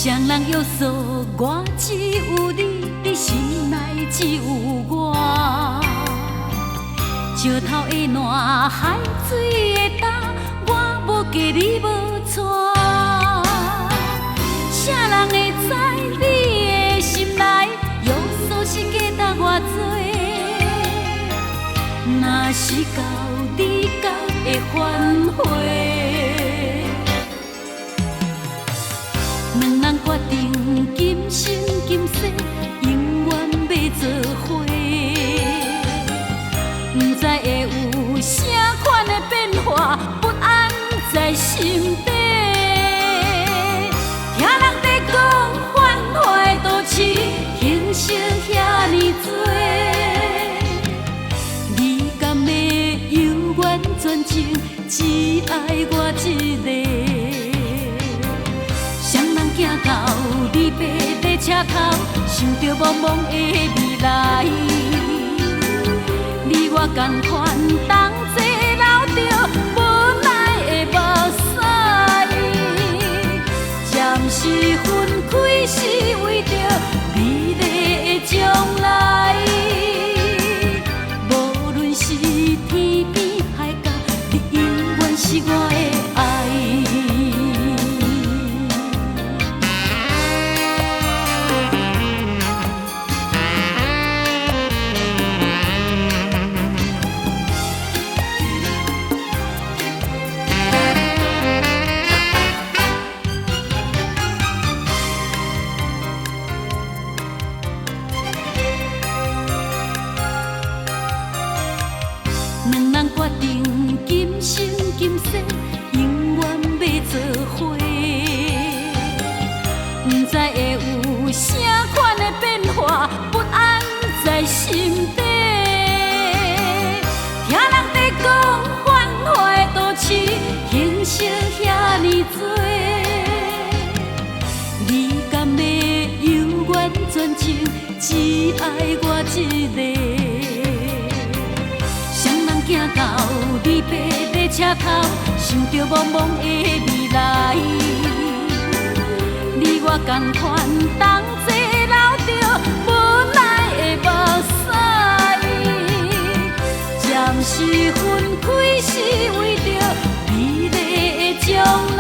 谁人约束我只有你，你心内只有我。石头的烂，海水的干，我无嫁你无娶。谁人会知你的心内约束是假搭偌多？若是到你甲会反悔。两人决定今生今世永远要做伙，不知会有啥款的变化，不安在心底。听人在讲繁华的都市，形色遐尼多，你敢会永远专情，只爱我一个？行到你爬在车头，想着茫茫的未来。你我同款，同齐流着无奈的目屎。暂时分开是为着美丽的将来。无论是天边海角，你永远是我的爱。两人决定今生今世永远要做伙，不知会有啥款的变化，不安在心底。听人在讲繁华的都市，形色遐尼多，你敢会永远专情，只爱我一个？行到你爬在车头，想着茫茫的未来。你我同款，同齐流着无奈的目屎。暂时分开是为着美丽的将来。